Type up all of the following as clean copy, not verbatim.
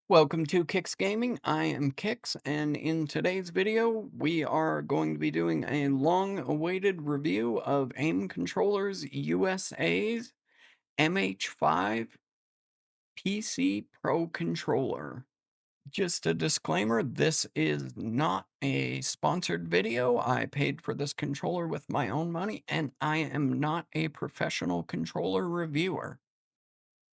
Welcome to Kix Gaming. I am Kix, and in today's video, we are going to be doing a long-awaited review of Aim Controllers USA's MH5 PC Pro Controller. Just a disclaimer, this is not a sponsored video. I paid for this controller with my own money, and I am not a professional controller reviewer.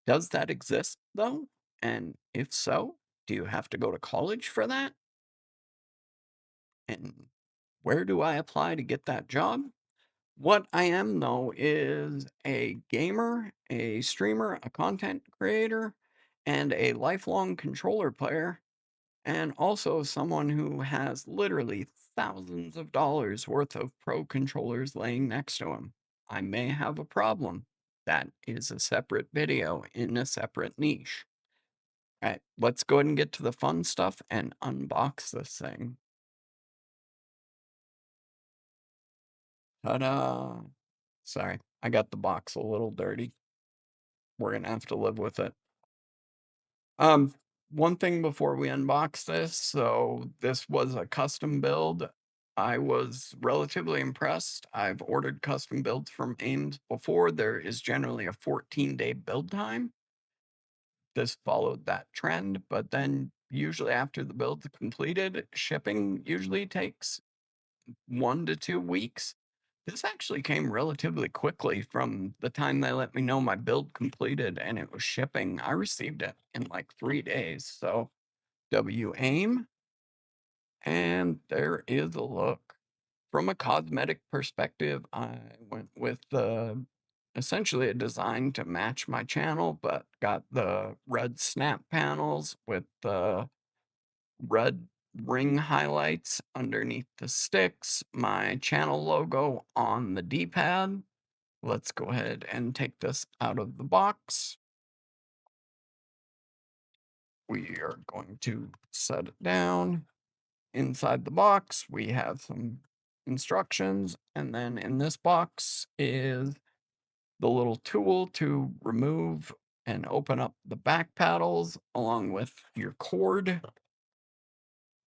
Does that exist, though? And if so, do you have to go to college for that? And where do I apply to get that job? What I am, though, is a gamer, a streamer, a content creator, and a lifelong controller player, and also someone who has literally thousands of dollars worth of pro controllers laying next to him. I may have a problem. That is a separate video in a separate niche. All right, let's go ahead and get to the fun stuff and unbox this thing. Ta-da! Sorry, I got the box a little dirty. We're gonna have to live with it. Um, One thing before we unbox this, so this was a custom build. I was relatively impressed. I've ordered custom builds from Ames before. There is generally a 14-day build time. This followed that trend, but then usually after the build's completed, shipping usually takes 1 to 2 weeks. This actually came relatively quickly from the time they let me know my build completed and it was shipping. I received it in like 3 days. So W aim, and there is a look. From a cosmetic perspective, I went with the essentially a design to match my channel, but got the red snap panels with the red ring highlights underneath the sticks, my channel logo on the D-pad. Let's go ahead and take this out of the box. We are going to set it down. Inside the box, we have some instructions, and then in this box is the little tool to remove and open up the back paddles along with your cord.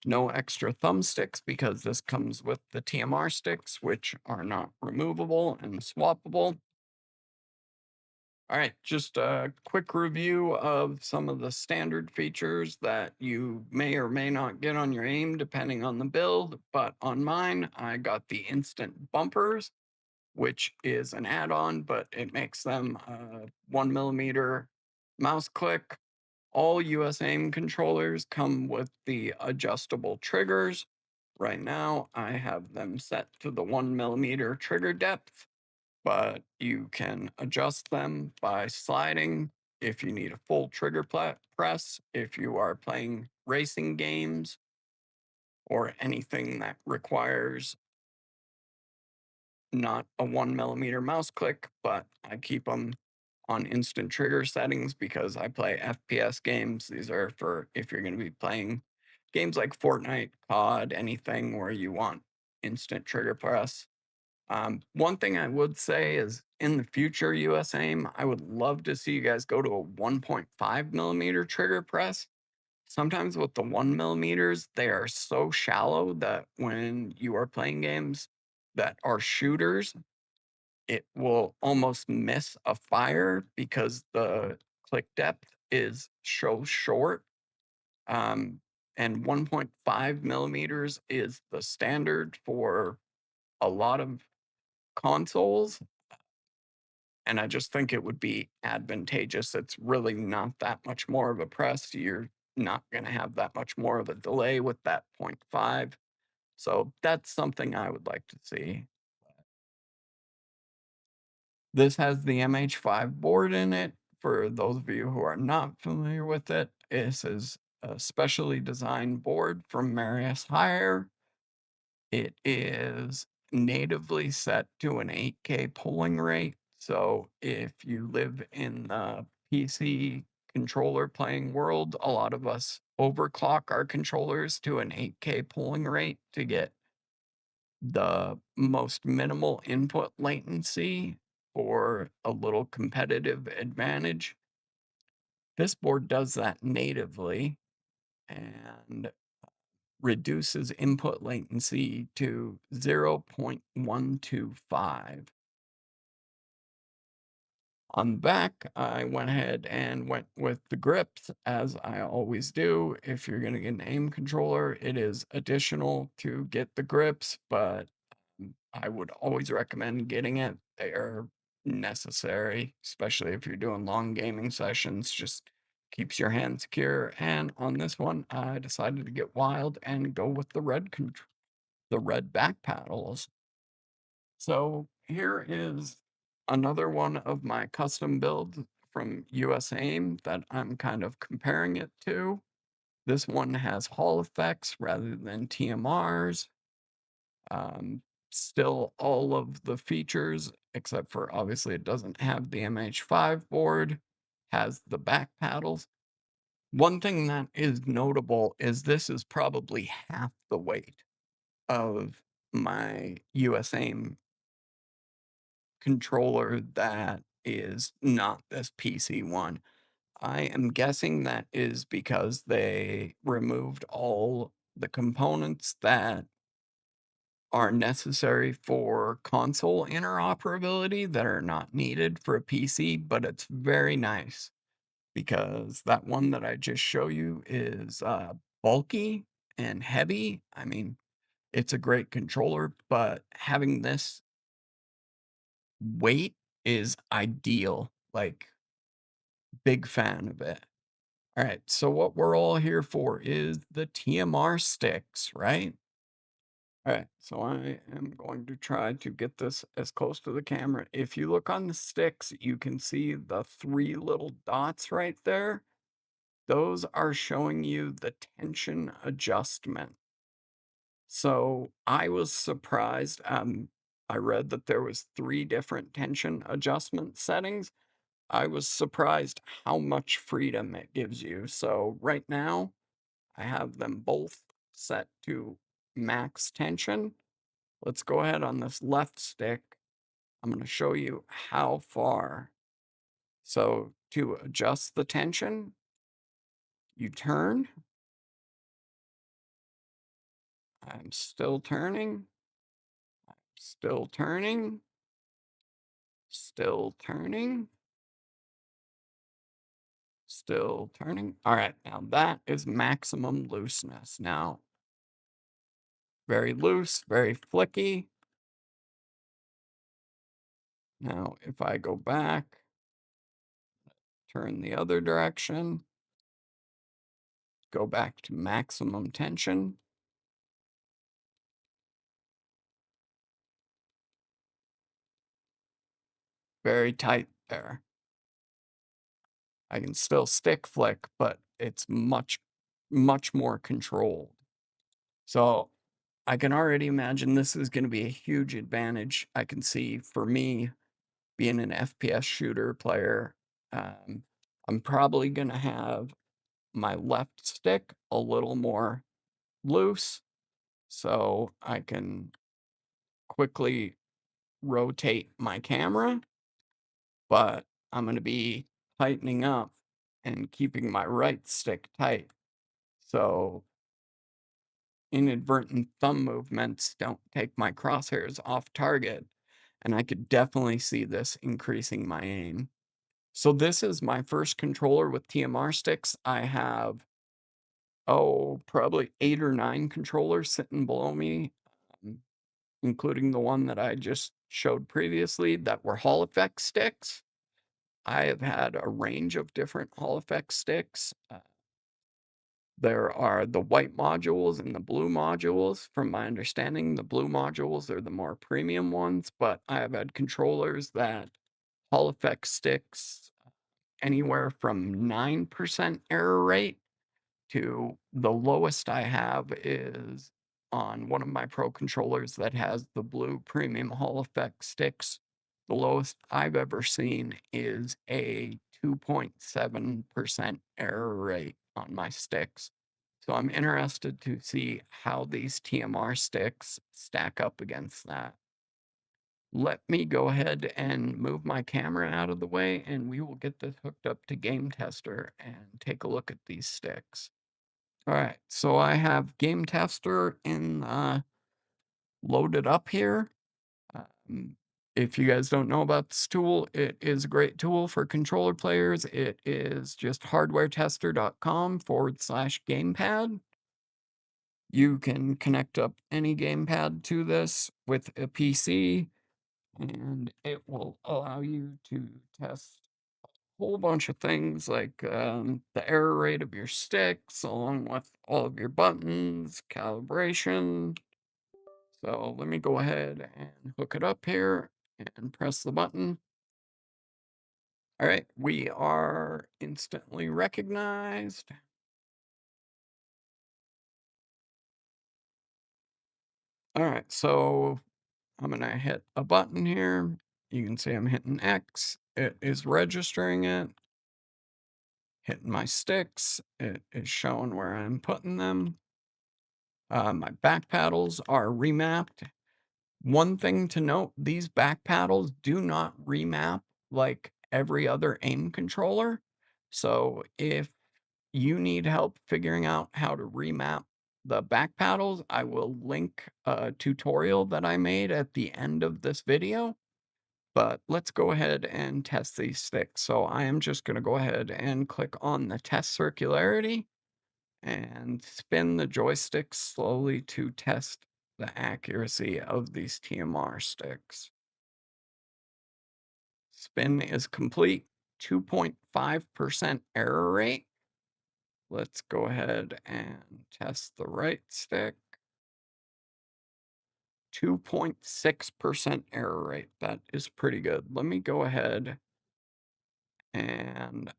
No extra thumbsticks because this comes with the TMR sticks, which are not removable and swappable. All right, just a quick review of some of the standard features that you may or may not get on your aim depending on the build, but on mine, I got the instant bumpers, which is an add-on, but it makes them a 1 millimeter mouse click. All US aim controllers come with the adjustable triggers. Right now, I have them set to the 1 millimeter trigger depth, but you can adjust them by sliding if you need a full trigger press, if you are playing racing games or anything that requires not a 1 millimeter mouse click, but I keep them on instant trigger settings because I play FPS games. These are for if you're going to be playing games like Fortnite, COD, anything where you want instant trigger press. One thing I would say is in the future US aim, I would love to see you guys go to a 1.5 millimeter trigger press. Sometimes with the 1 millimeters, they are so shallow that when you are playing games that are shooters, it will almost miss a fire because the click depth is so short. Um, and 1.5 millimeters is the standard for a lot of consoles. And I just think it would be advantageous. It's really not that much more of a press. You're not going to have that much more of a delay with that 0.5. So that's something I would like to see. This has the MH5 board in it. For those of you who are not familiar with it, this is a specially designed board from Marius Heier. It is natively set to an 8K polling rate. So if you live in the PC controller playing world, a lot of us overclock our controllers to an 8K polling rate to get the most minimal input latency for a little competitive advantage. This board does that natively. and reduces input latency to 0.125. On the back, I went ahead and went with the grips, as I always do. If you're going to get an aim controller, it is additional to get the grips, but I would always recommend getting it. They are necessary, especially if you're doing long gaming sessions. Just keeps your hand secure. And on this one, I decided to get wild and go with the red back paddles. So here is another one of my custom builds from US Aim that I'm kind of comparing it to. This one has Hall effects rather than TMRs. Um, Still all of the features, except for obviously it doesn't have the MH5 board, has the back paddles. One thing that is notable is this is probably half the weight of my US Aim controller that is not this PC one. I am guessing that is because they removed all the components that are necessary for console interoperability that are not needed for a PC, but it's very nice because that one that I just show you is bulky and heavy. I mean, it's a great controller, but having this weight is ideal. Like, big fan of it. All right, so what we're all here for is the TMR sticks, right? All right, so I am going to try to get this as close to the camera. If you look on the sticks, you can see the 3 little dots right there. Those are showing you the tension adjustment. So I was surprised. I read that there was 3 different tension adjustment settings. I was surprised how much freedom it gives you. So right now, I have them both set to max tension. Let's go ahead on this left stick. I'm going to show you how far. So to adjust the tension, you turn. I'm still turning, still turning, still turning, still turning. All right, now that is maximum looseness. Now, very loose, very flicky. Now, if I go back, turn the other direction, go back to maximum tension. Very tight there. I can still stick flick, but it's much, much more controlled. So I can already imagine this is going to be a huge advantage. I can see for me being an FPS shooter player, I'm probably going to have my left stick a little more loose so I can quickly rotate my camera, but I'm going to be tightening up and keeping my right stick tight. So inadvertent thumb movements don't take my crosshairs off target. And I could definitely see this increasing my aim. So this is my first controller with TMR sticks. I have, probably 8 or 9 controllers sitting below me, um, including the one that I just showed previously that were Hall effect sticks. I have had a range of different Hall effect sticks. There are the white modules and the blue modules. From my understanding, the blue modules are the more premium ones, but I have had controllers that Hall effect sticks anywhere from 9% error rate to the lowest I have is on one of my pro controllers that has the blue premium Hall effect sticks. The lowest I've ever seen is a 2.7% error rate on my sticks. So I'm interested to see how these TMR sticks stack up against that. Let me go ahead and move my camera out of the way, and we will get this hooked up to Game Tester and take a look at these sticks. All right, so I have Game Tester loaded up here. Um, if you guys don't know about this tool, it is a great tool for controller players. It is just hardwaretester.com/gamepad. You can connect up any gamepad to this with a PC, and it will allow you to test a whole bunch of things like the error rate of your sticks, along with all of your buttons, calibration. So let me go ahead and hook it up here and press the button. All right, we are instantly recognized. All right, so I'm gonna hit a button here. You can see I'm hitting X. It is registering it. Hitting my sticks. It is showing where I'm putting them. My back paddles are remapped. One thing to note, these back paddles do not remap like every other aim controller. So if you need help figuring out how to remap the back paddles, I will link a tutorial that I made at the end of this video. But let's go ahead and test these sticks. So I am just going to go ahead and click on the test circularity and spin the joystick slowly to test the accuracy of these TMR sticks. Spin is complete, 2.5% error rate. Let's go ahead and test the right stick. 2.6% error rate. That is pretty good. Let me go ahead and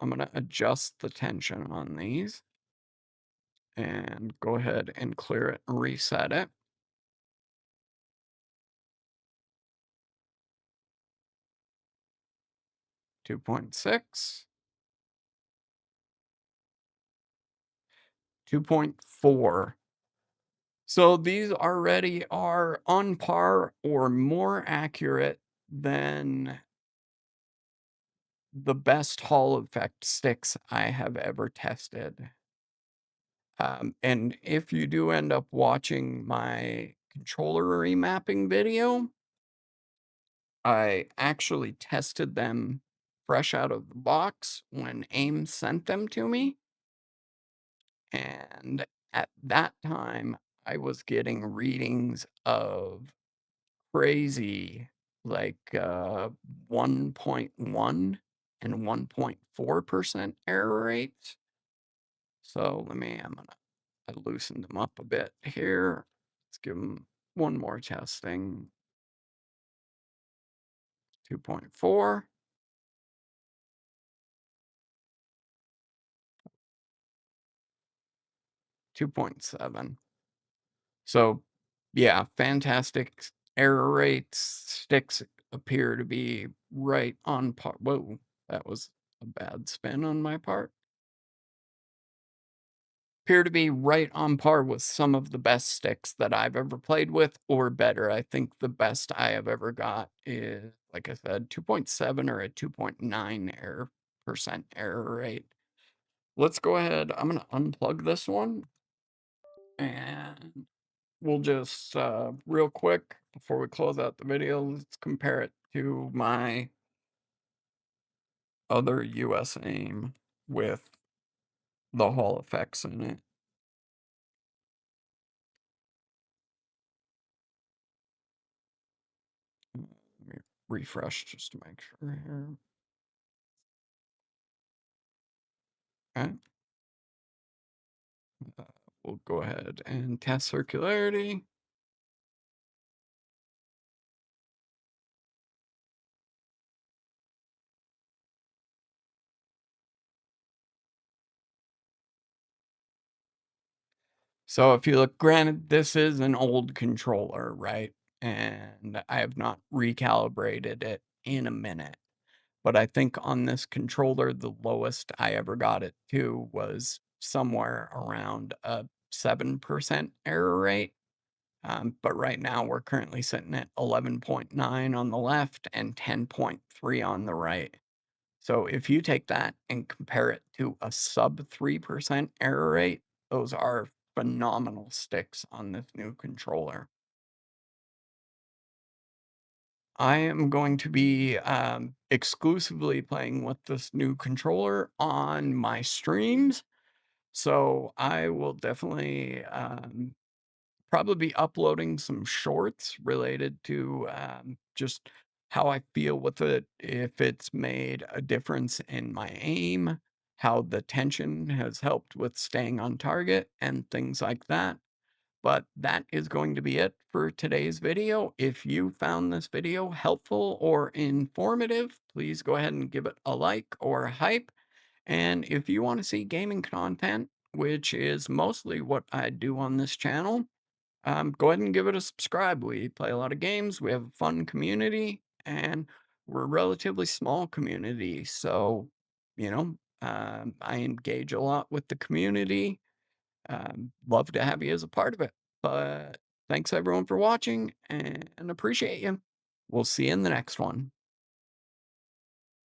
I'm going to adjust the tension on these and go ahead and clear it and reset it. 2.6, 2.4. So these already are on par or more accurate than the best Hall effect sticks I have ever tested. And if you do end up watching my controller remapping video, I actually tested them fresh out of the box when AIM sent them to me. And at that time, I was getting readings of crazy, like 1.1 and 1.4% error rates. So I'm gonna I loosened them up a bit here. Let's give them one more testing. 2.4. 2.7. So, yeah, fantastic error rates. Sticks appear to be right on par. Whoa, that was a bad spin on my part. Appear to be right on par with some of the best sticks that I've ever played with, or better. I think the best I have ever got is, like I said, 2.7 or a 2.9 percent error rate. Let's go ahead. I'm going to unplug this one and we'll just real quick before we close out the video, let's compare it to my other US aim with the Hall effects in it. Let me refresh just to make sure here. Okay. Uh, we'll go ahead and test circularity. So if you look, granted, this is an old controller, right? And I have not recalibrated it in a minute. But I think on this controller, the lowest I ever got it to was somewhere around a 7% error rate. But right now we're currently sitting at 11.9 on the left and 10.3 on the right. So if you take that and compare it to a sub 3% error rate, those are phenomenal sticks on this new controller. I am going to be exclusively playing with this new controller on my streams. So I will definitely probably be uploading some shorts related to just how I feel with it, if it's made a difference in my aim, how the tension has helped with staying on target, and things like that. But that is going to be it for today's video. If you found this video helpful or informative, please go ahead and give it a like or a hype. And if you want to see gaming content, which is mostly what I do on this channel, go ahead and give it a subscribe. We play a lot of games, we have a fun community, and we're a relatively small community. So, I engage a lot with the community. Love to have you as a part of it. But thanks everyone for watching and appreciate you. We'll see you in the next one.